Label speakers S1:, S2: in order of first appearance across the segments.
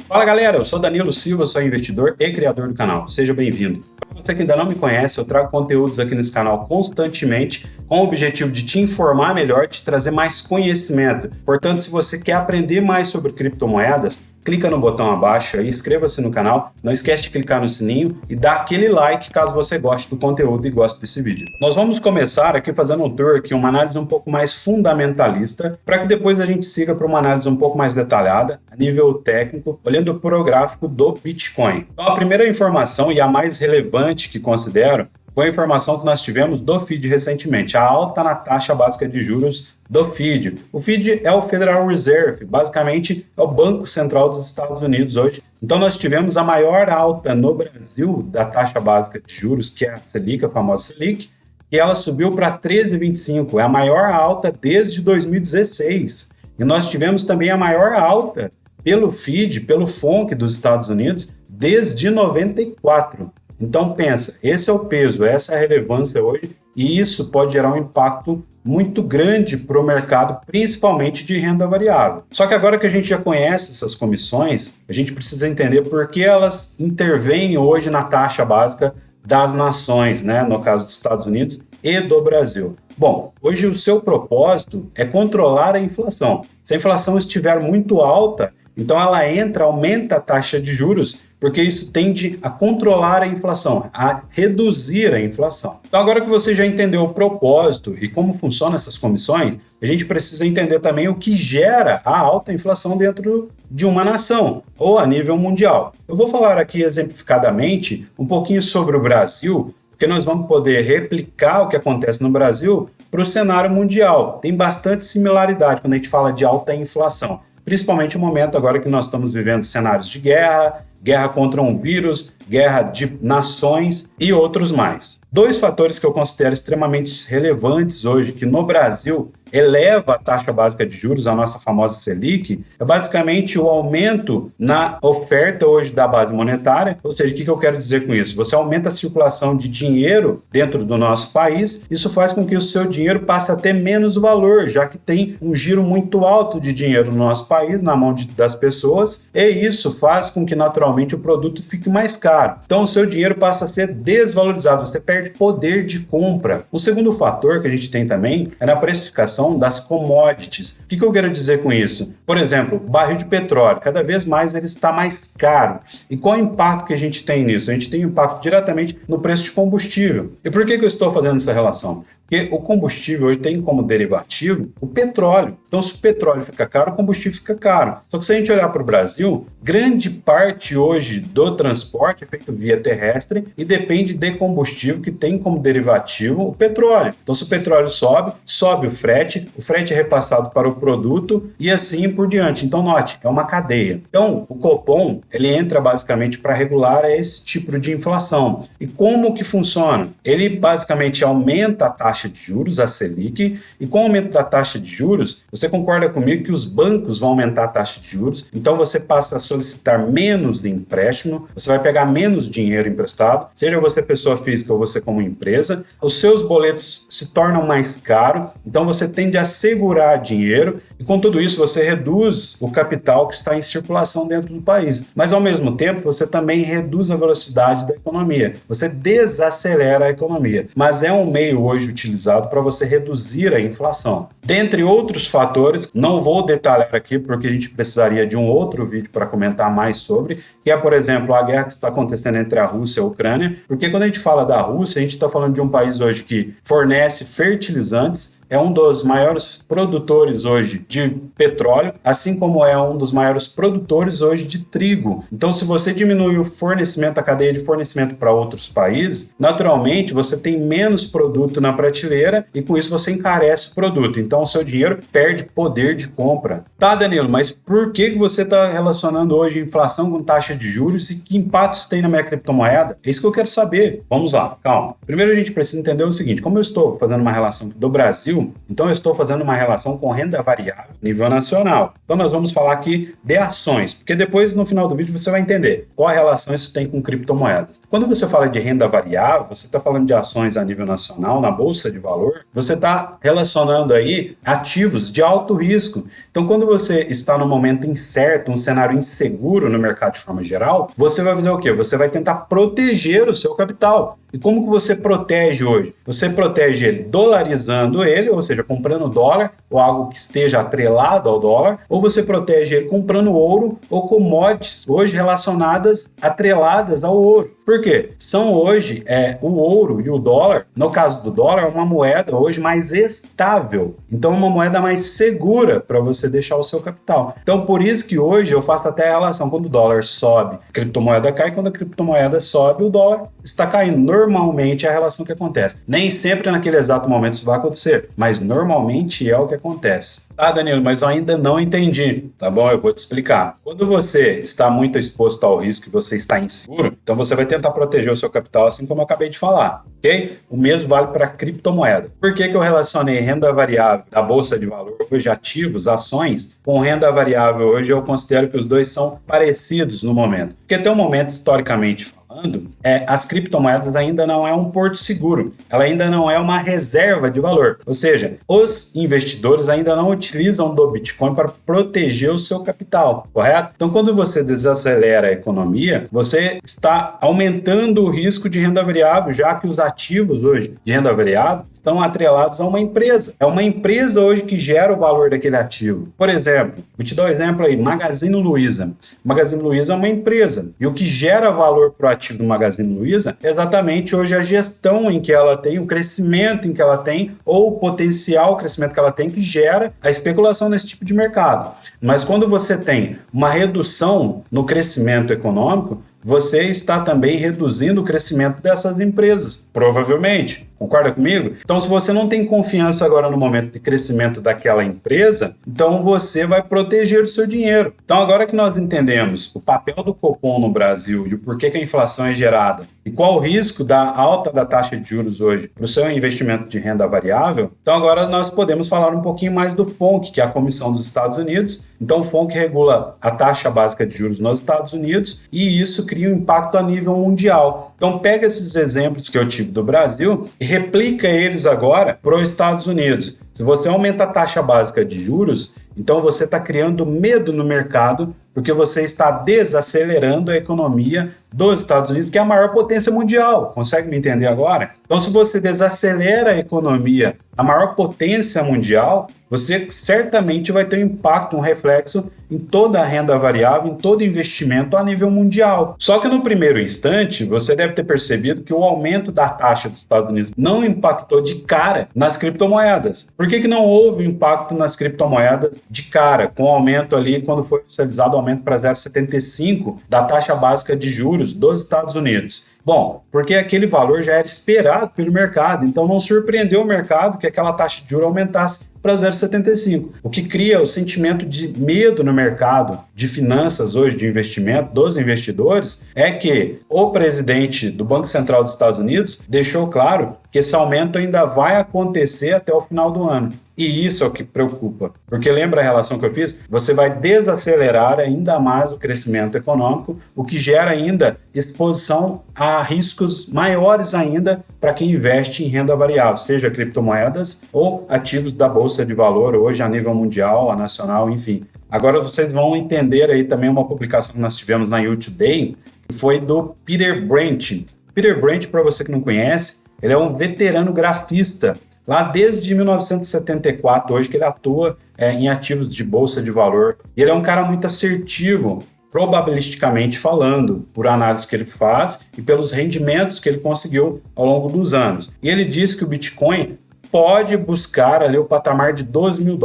S1: Fala galera, eu sou Danilo Silva, sou investidor e criador do canal. Seja bem-vindo. Para você que ainda não me conhece, eu trago conteúdos aqui nesse canal constantemente com o objetivo de te informar melhor, te trazer mais conhecimento. Portanto, se você quer aprender mais sobre criptomoedas, clica no botão abaixo aí, inscreva-se no canal, não esquece de clicar no sininho e dar aquele like caso você goste do conteúdo e goste desse vídeo. Nós vamos começar aqui fazendo um tour aqui, uma análise um pouco mais fundamentalista, para que depois a gente siga para uma análise um pouco mais detalhada, a nível técnico, olhando para o gráfico do Bitcoin. Então a primeira informação e a mais relevante que considero foi a informação que nós tivemos do FED recentemente, a alta na taxa básica de juros do FED. O FED é o Federal Reserve, basicamente é o Banco Central dos Estados Unidos hoje. Então nós tivemos a maior alta no Brasil da taxa básica de juros, que é a Selic, a famosa Selic, e ela subiu para 13,25, é a maior alta desde 2016. E nós tivemos também a maior alta pelo FED, pelo FONC dos Estados Unidos, desde 94. Então pensa, esse é o peso, essa é a relevância hoje, e isso pode gerar um impacto muito grande para o mercado, principalmente de renda variável. Só que agora que a gente já conhece essas comissões, a gente precisa entender por que elas intervêm hoje na taxa básica das nações, né? No caso dos Estados Unidos e do Brasil. Bom, hoje o seu propósito é controlar a inflação. Se a inflação estiver muito alta, então ela entra, aumenta a taxa de juros, porque isso tende a controlar a inflação, a reduzir a inflação. Então agora que você já entendeu o propósito e como funcionam essas comissões, a gente precisa entender também o que gera a alta inflação dentro de uma nação ou a nível mundial. Eu vou falar aqui exemplificadamente um pouquinho sobre o Brasil, porque nós vamos poder replicar o que acontece no Brasil para o cenário mundial. Tem bastante similaridade quando a gente fala de alta inflação. Principalmente no momento agora que nós estamos vivendo cenários de guerra, guerra contra um vírus, guerra de nações e outros mais. Dois fatores que eu considero extremamente relevantes hoje, que no Brasil eleva a taxa básica de juros, a nossa famosa Selic, é basicamente o aumento na oferta hoje da base monetária. Ou seja, o que eu quero dizer com isso? Você aumenta a circulação de dinheiro dentro do nosso país, isso faz com que o seu dinheiro passe a ter menos valor, já que tem um giro muito alto de dinheiro no nosso país, na mão das pessoas, e isso faz com que naturalmente o produto fique mais caro. Então o seu dinheiro passa a ser desvalorizado, você perde poder de compra. O segundo fator que a gente tem também é na precificação das commodities. O que eu quero dizer com isso? Por exemplo, barril de petróleo, cada vez mais ele está mais caro. E qual é o impacto que a gente tem nisso? A gente tem impacto diretamente no preço de combustível. E por que eu estou fazendo essa relação? Porque o combustível hoje tem como derivativo o petróleo. Então, se o petróleo fica caro, o combustível fica caro. Só que se a gente olhar para o Brasil, grande parte hoje do transporte é feito via terrestre e depende de combustível que tem como derivativo o petróleo. Então, se o petróleo sobe, sobe o frete é repassado para o produto e assim por diante. Então, note, é uma cadeia. Então, o Copom, ele entra basicamente para regular esse tipo de inflação. E como que funciona? Ele basicamente aumenta a taxa de juros, a Selic, e com o aumento da taxa de juros, você concorda comigo que os bancos vão aumentar a taxa de juros, então você passa a solicitar menos de empréstimo, você vai pegar menos dinheiro emprestado, seja você pessoa física ou você como empresa, os seus boletos se tornam mais caros, então você tende a segurar dinheiro, e com tudo isso você reduz o capital que está em circulação dentro do país, mas ao mesmo tempo você também reduz a velocidade da economia, você desacelera a economia, mas é um meio hoje utilizado para você reduzir a inflação. Dentre outros fatores, não vou detalhar aqui porque a gente precisaria de um outro vídeo para comentar mais sobre, que é, por exemplo, a guerra que está acontecendo entre a Rússia e a Ucrânia, porque quando a gente fala da Rússia, a gente está falando de um país hoje que fornece fertilizantes, é um dos maiores produtores hoje de petróleo, assim como é um dos maiores produtores hoje de trigo. Então, se você diminui o fornecimento, a cadeia de fornecimento para outros países, naturalmente você tem menos produto na prateleira e com isso você encarece o produto. Então, o seu dinheiro perde poder de compra. Tá, Danilo, mas por que você está relacionando hoje inflação com taxa de juros e que impactos tem na minha criptomoeda? É isso que eu quero saber. Vamos lá, calma. Primeiro a gente precisa entender o seguinte, como eu estou fazendo uma relação do Brasil Brasil, então eu estou fazendo uma relação com renda variável a nível nacional. Então nós vamos falar aqui de ações, porque depois no final do vídeo você vai entender qual a relação isso tem com criptomoedas. Quando você fala de renda variável, você está falando de ações a nível nacional, na Bolsa de Valor, você está relacionando aí ativos de alto risco. Então quando você está num momento incerto, um cenário inseguro no mercado de forma geral, você vai fazer o quê? Você vai tentar proteger o seu capital. E como que você protege hoje? Você protege ele dolarizando ele, ou seja, comprando dólar ou algo que esteja atrelado ao dólar, ou você protege ele comprando ouro ou commodities hoje relacionadas, atreladas ao ouro. Por quê? São hoje o ouro e o dólar, no caso do dólar, é uma moeda hoje mais estável. Então é uma moeda mais segura para você deixar o seu capital. Então por isso que hoje eu faço até a relação, quando o dólar sobe, a criptomoeda cai, quando a criptomoeda sobe, o dólar está caindo. Normalmente é a relação que acontece. Nem sempre naquele exato momento isso vai acontecer, mas normalmente é o que acontece. Ah, Danilo, mas eu ainda não entendi. Tá bom, eu vou te explicar. Quando você está muito exposto ao risco e você está inseguro, então você vai tentar proteger o seu capital, assim como eu acabei de falar, ok? O mesmo vale para criptomoeda. Por que eu relacionei renda variável da Bolsa de Valor, hoje ativos, ações, com renda variável? Hoje eu considero que os dois são parecidos no momento. Porque até o momento, historicamente falando, as criptomoedas ainda não é um porto seguro, ela ainda não é uma reserva de valor, ou seja, os investidores ainda não utilizam do Bitcoin para proteger o seu capital, correto? Então quando você desacelera a economia, você está aumentando o risco de renda variável, já que os ativos hoje de renda variável estão atrelados a uma empresa. É uma empresa hoje que gera o valor daquele ativo. Por exemplo, vou te dar um exemplo aí, Magazine Luiza. Magazine Luiza é uma empresa e o que gera valor para o ativo do Magazine Luiza é exatamente hoje a gestão em que ela tem, o crescimento em que ela tem, ou o potencial crescimento que ela tem, que gera a especulação nesse tipo de mercado. Mas quando você tem uma redução no crescimento econômico, você está também reduzindo o crescimento dessas empresas, provavelmente. Concorda comigo? Então, se você não tem confiança agora no momento de crescimento daquela empresa, então você vai proteger o seu dinheiro. Então, agora que nós entendemos o papel do Copom no Brasil e o porquê que a inflação é gerada e qual o risco da alta da taxa de juros hoje para o seu investimento de renda variável, então agora nós podemos falar um pouquinho mais do FONC, que é a Comissão dos Estados Unidos. Então, o FONC regula a taxa básica de juros nos Estados Unidos e isso cria um impacto a nível mundial. Então, pega esses exemplos que eu tive do Brasil e replica eles agora para os Estados Unidos. Se você aumenta a taxa básica de juros, então você está criando medo no mercado, porque você está desacelerando a economia dos Estados Unidos, que é a maior potência mundial. Consegue me entender agora? Então, se você desacelera a economia, a maior potência mundial, você certamente vai ter um impacto, um reflexo em toda a renda variável, em todo investimento a nível mundial. Só que no primeiro instante, você deve ter percebido que o aumento da taxa dos Estados Unidos não impactou de cara nas criptomoedas. Por que não houve impacto nas criptomoedas de cara, com o aumento ali, quando foi oficializado o aumento para 0,75 da taxa básica de juros dos Estados Unidos? Bom, porque aquele valor já era esperado pelo mercado, então não surpreendeu o mercado que aquela taxa de juros aumentasse para 0,75, o que cria o sentimento de medo no mercado de finanças hoje, de investimento dos investidores, é que o presidente do Banco Central dos Estados Unidos deixou claro que esse aumento ainda vai acontecer até o final do ano. E isso é o que preocupa, porque lembra a relação que eu fiz? Você vai desacelerar ainda mais o crescimento econômico, o que gera ainda exposição a riscos maiores ainda para quem investe em renda variável, seja criptomoedas ou ativos da Bolsa de Valor, hoje a nível mundial, a nacional, enfim. Agora vocês vão entender aí também uma publicação que nós tivemos na U Today, que foi do Peter Brandt. Peter Brandt, para você que não conhece, ele é um veterano grafista, lá desde 1974, hoje que ele atua em ativos de bolsa de valor. E ele é um cara muito assertivo, probabilisticamente falando, por análise que ele faz e pelos rendimentos que ele conseguiu ao longo dos anos. E ele diz que o Bitcoin pode buscar ali o patamar de $12 mil.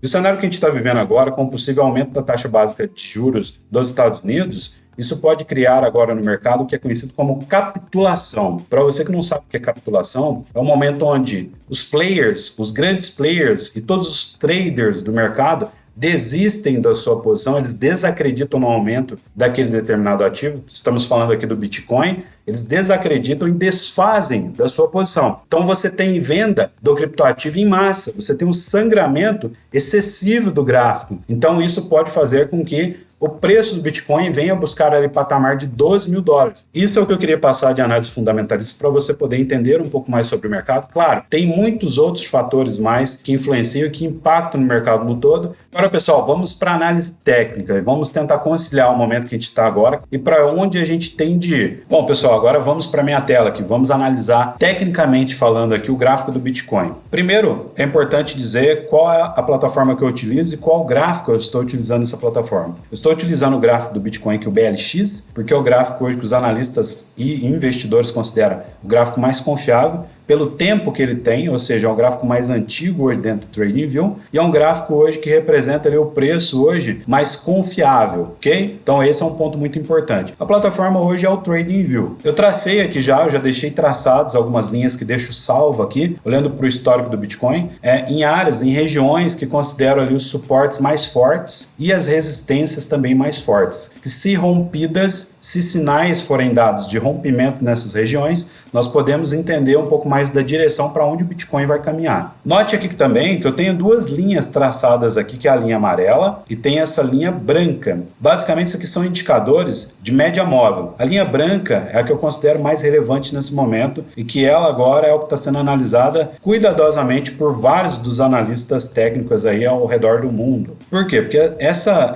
S1: E o cenário que a gente está vivendo agora, com o possível aumento da taxa básica de juros dos Estados Unidos, isso pode criar agora no mercado o que é conhecido como capitulação. Para você que não sabe o que é capitulação, é um momento onde os players, os grandes players e todos os traders do mercado desistem da sua posição, eles desacreditam no aumento daquele determinado ativo. Estamos falando aqui do Bitcoin. Eles desacreditam e desfazem da sua posição. Então você tem venda do criptoativo em massa, você tem um sangramento excessivo do gráfico. Então isso pode fazer com que o preço do Bitcoin venha buscar ali patamar de 12 mil dólares. Isso é o que eu queria passar de análise fundamentalista para você poder entender um pouco mais sobre o mercado. Claro, tem muitos outros fatores mais que influenciam e que impactam no mercado no todo. Agora, pessoal, vamos para a análise técnica e vamos tentar conciliar o momento que a gente está agora e para onde a gente tem de ir. Bom, pessoal, agora vamos para a minha tela aqui. Vamos analisar tecnicamente falando aqui o gráfico do Bitcoin. Primeiro, é importante dizer qual é a plataforma que eu utilizo e qual gráfico eu estou utilizando nessa plataforma. Eu estou utilizando o gráfico do Bitcoin, que é o BLX, porque é o gráfico hoje que os analistas e investidores consideram o gráfico mais confiável, pelo tempo que ele tem, ou seja, é um gráfico mais antigo hoje dentro do TradingView, e é um gráfico hoje que representa ali o preço hoje mais confiável, ok? Então esse é um ponto muito importante. A plataforma hoje é o TradingView. Eu tracei aqui eu já deixei traçados algumas linhas que deixo salvo aqui, olhando para o histórico do Bitcoin, em áreas, em regiões que considero ali os suportes mais fortes e as resistências também mais fortes, que se rompidas, se sinais forem dados de rompimento nessas regiões, nós podemos entender um pouco mais da direção para onde o Bitcoin vai caminhar. Note aqui também que eu tenho duas linhas traçadas aqui, que é a linha amarela e tem essa linha branca. Basicamente, isso aqui são indicadores de média móvel. A linha branca é a que eu considero mais relevante nesse momento e que ela agora é o que está sendo analisada cuidadosamente por vários dos analistas técnicos aí ao redor do mundo. Por quê? Porque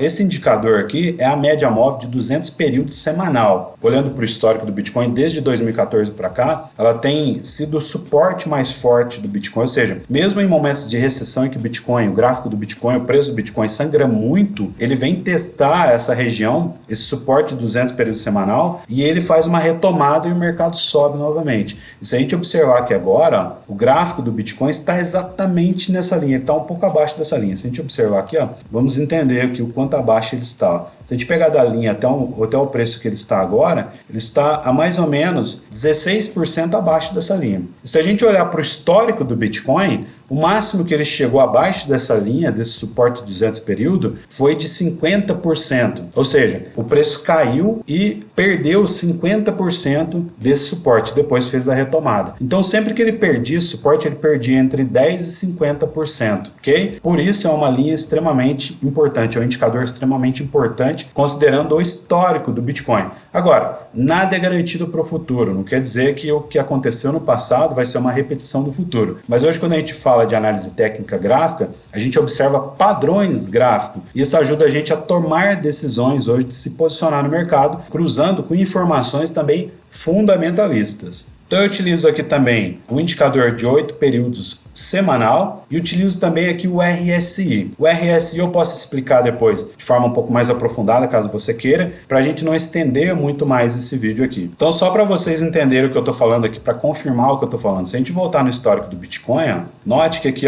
S1: esse indicador aqui é a média móvel de 200 períodos semanal. Olhando para o histórico do Bitcoin desde 2014 para cá, ela tem sido o suporte mais forte do Bitcoin, ou seja, mesmo em momentos de recessão em que o gráfico do Bitcoin, o preço do Bitcoin sangra muito, ele vem testar essa região, esse suporte de 200 períodos semanal, e ele faz uma retomada e o mercado sobe novamente. E se a gente observar aqui agora, o gráfico do Bitcoin está exatamente nessa linha, ele está um pouco abaixo dessa linha. Se a gente observar aqui, vamos entender aqui o quanto abaixo ele está. Se a gente pegar da linha até o preço que ele está agora, ele está a mais ou menos 16% abaixo dessa linha. E se a gente olhar para o histórico do Bitcoin, o máximo que ele chegou abaixo dessa linha, desse suporte de 200 período, foi de 50%. Ou seja, o preço caiu e perdeu 50% desse suporte, depois fez a retomada. Então, sempre que ele perdia esse suporte, ele perdia entre 10% e 50%, ok? Por isso é uma linha extremamente importante, é um indicador extremamente importante, considerando o histórico do Bitcoin. Agora, nada é garantido para o futuro, não quer dizer que o que aconteceu no passado vai ser uma repetição do futuro. Mas hoje, quando a gente fala de análise técnica gráfica, a gente observa padrões gráficos. Isso ajuda a gente a tomar decisões hoje de se posicionar no mercado, cruzando com informações também fundamentalistas. Então eu utilizo aqui também o indicador de 8 períodos semanal e utilizo também aqui o RSI. O RSI eu posso explicar depois de forma um pouco mais aprofundada, caso você queira, para a gente não estender muito mais esse vídeo aqui. Então só para vocês entenderem o que eu estou falando aqui, para confirmar o que eu estou falando, se a gente voltar no histórico do Bitcoin, note que aqui,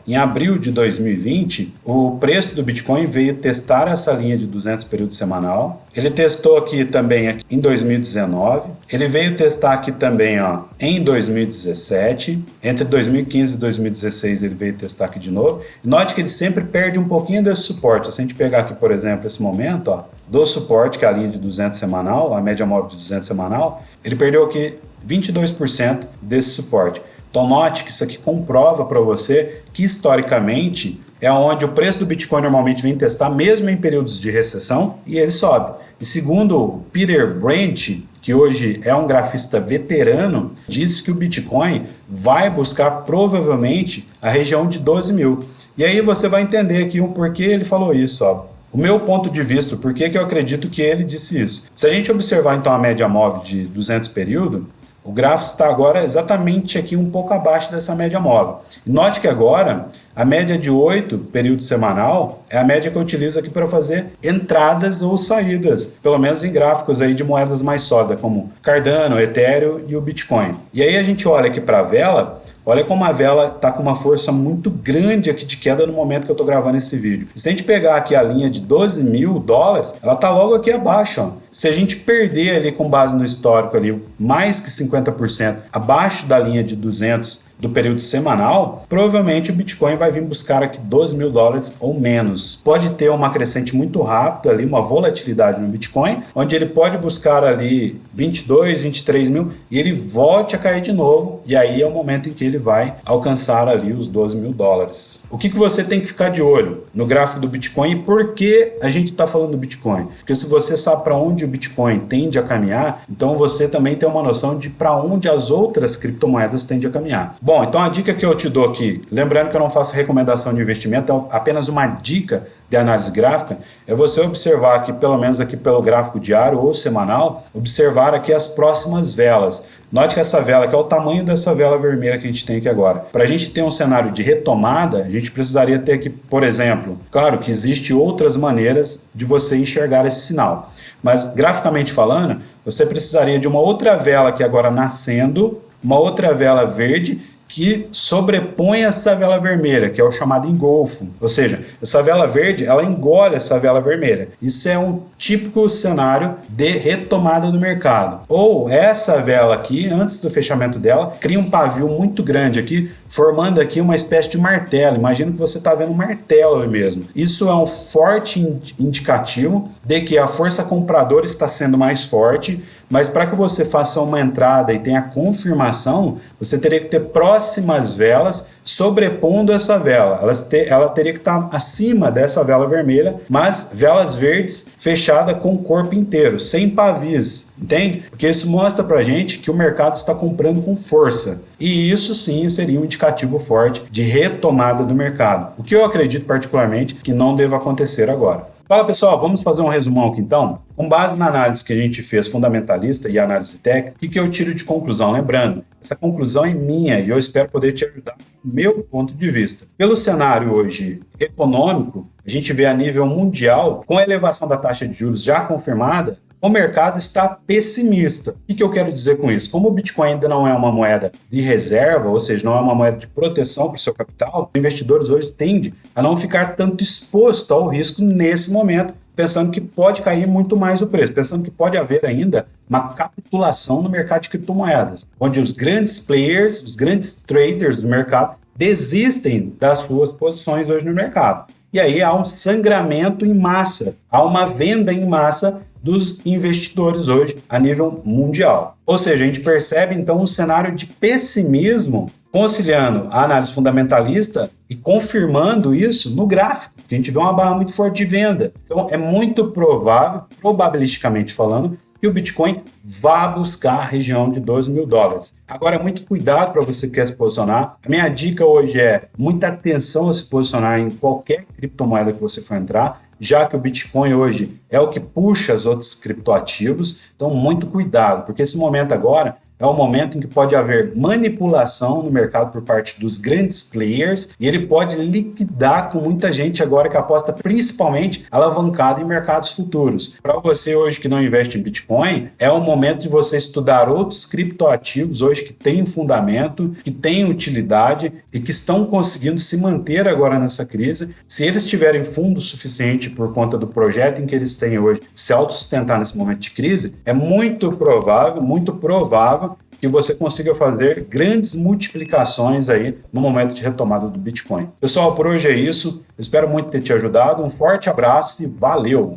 S1: em abril de 2020, o preço do Bitcoin veio testar essa linha de 200 períodos semanal. Ele testou aqui também em 2019. Ele veio testar aqui também em 2017. Entre 2015 e 2016 ele veio testar aqui de novo. Note que ele sempre perde um pouquinho desse suporte. Se a gente pegar aqui, por exemplo, esse momento do suporte, que é a linha de 200 semanal, a média móvel de 200 semanal, ele perdeu aqui 22% desse suporte. Então note que isso aqui comprova para você que historicamente é onde o preço do Bitcoin normalmente vem testar, mesmo em períodos de recessão, e ele sobe. E segundo Peter Brandt, que hoje é um grafista veterano, diz que o Bitcoin vai buscar provavelmente a região de 12 mil. E aí você vai entender aqui o porquê ele falou isso. O meu ponto de vista, por que eu acredito que ele disse isso? Se a gente observar então a média móvel de 200 períodos, o gráfico está agora exatamente aqui um pouco abaixo dessa média móvel. E note que agora a média de 8 períodos semanal é a média que eu utilizo aqui para fazer entradas ou saídas, pelo menos em gráficos aí de moedas mais sólidas, como Cardano, Ethereum e o Bitcoin. E aí a gente olha aqui para a vela. Olha como a vela está com uma força muito grande aqui de queda no momento que eu estou gravando esse vídeo. E se a gente pegar aqui a linha de 12 mil dólares, ela está logo aqui abaixo. Se a gente perder ali com base no histórico ali mais que 50% abaixo da linha de 200 do período semanal, provavelmente o Bitcoin vai vir buscar aqui 12 mil dólares ou menos. Pode ter uma crescente muito rápida ali, uma volatilidade no Bitcoin, onde ele pode buscar ali 22, 23 mil e ele volte a cair de novo, e aí é o momento em que ele vai alcançar ali os 12 mil dólares. O que você tem que ficar de olho no gráfico do Bitcoin e por que a gente está falando do Bitcoin? Porque se você sabe para onde o Bitcoin tende a caminhar, então você também tem uma noção de para onde as outras criptomoedas tendem a caminhar. Bom, então a dica que eu te dou aqui, lembrando que eu não faço recomendação de investimento, é apenas uma dica de análise gráfica, é você observar aqui, pelo menos aqui pelo gráfico diário ou semanal, observar aqui as próximas velas. Note que essa vela, que é o tamanho dessa vela vermelha que a gente tem aqui agora. Para a gente ter um cenário de retomada, a gente precisaria ter aqui, por exemplo, claro que existem outras maneiras de você enxergar esse sinal, mas graficamente falando, você precisaria de uma outra vela aqui agora nascendo, uma outra vela verde, que sobrepõe essa vela vermelha, que é o chamado engolfo. Ou seja, essa vela verde, ela engole essa vela vermelha. Isso é um típico cenário de retomada do mercado. Ou essa vela aqui, antes do fechamento dela, cria um pavio muito grande aqui, formando aqui uma espécie de martelo. Imagina que você está vendo um martelo ali mesmo. Isso é um forte indicativo de que a força compradora está sendo mais forte, mas para que você faça uma entrada e tenha confirmação, você teria que ter próximas velas sobrepondo essa vela. Ela teria que estar acima dessa vela vermelha, mas velas verdes fechadas com o corpo inteiro, sem pavis, entende? Porque isso mostra pra gente que o mercado está comprando com força. E isso sim seria um indicativo forte de retomada do mercado. O que eu acredito particularmente que não deva acontecer agora. Fala pessoal, vamos fazer um resumão aqui então? Com base na análise que a gente fez fundamentalista e análise técnica, o que eu tiro de conclusão? Lembrando, essa conclusão é minha e eu espero poder te ajudar do meu ponto de vista. Pelo cenário hoje econômico, a gente vê a nível mundial, com a elevação da taxa de juros já confirmada, o mercado está pessimista. O que eu quero dizer com isso? Como o Bitcoin ainda não é uma moeda de reserva, ou seja, não é uma moeda de proteção para o seu capital, os investidores hoje tendem a não ficar tanto exposto ao risco nesse momento, pensando que pode cair muito mais o preço, pensando que pode haver ainda uma capitulação no mercado de criptomoedas, onde os grandes players, os grandes traders do mercado desistem das suas posições hoje no mercado. E aí há um sangramento em massa, há uma venda em massa dos investidores hoje a nível mundial. Ou seja, a gente percebe então um cenário de pessimismo conciliando a análise fundamentalista e confirmando isso no gráfico, que a gente vê uma barra muito forte de venda. Então é muito provável, probabilisticamente falando, que o Bitcoin vá buscar a região de 12 mil dólares. Agora, muito cuidado para você que quer se posicionar. A minha dica hoje é muita atenção a se posicionar em qualquer criptomoeda que você for entrar, já que o Bitcoin hoje é o que puxa os outros criptoativos. Então, muito cuidado, porque esse momento agora é o momento em que pode haver manipulação no mercado por parte dos grandes players e ele pode liquidar com muita gente agora que aposta principalmente alavancado em mercados futuros. Para você hoje que não investe em Bitcoin, é o momento de você estudar outros criptoativos hoje que têm fundamento, que têm utilidade e que estão conseguindo se manter agora nessa crise. Se eles tiverem fundo suficiente por conta do projeto em que eles têm hoje de se autossustentar nesse momento de crise, é muito provável que você consiga fazer grandes multiplicações aí no momento de retomada do Bitcoin. Pessoal, por hoje é isso. Eu espero muito ter te ajudado. Um forte abraço e valeu!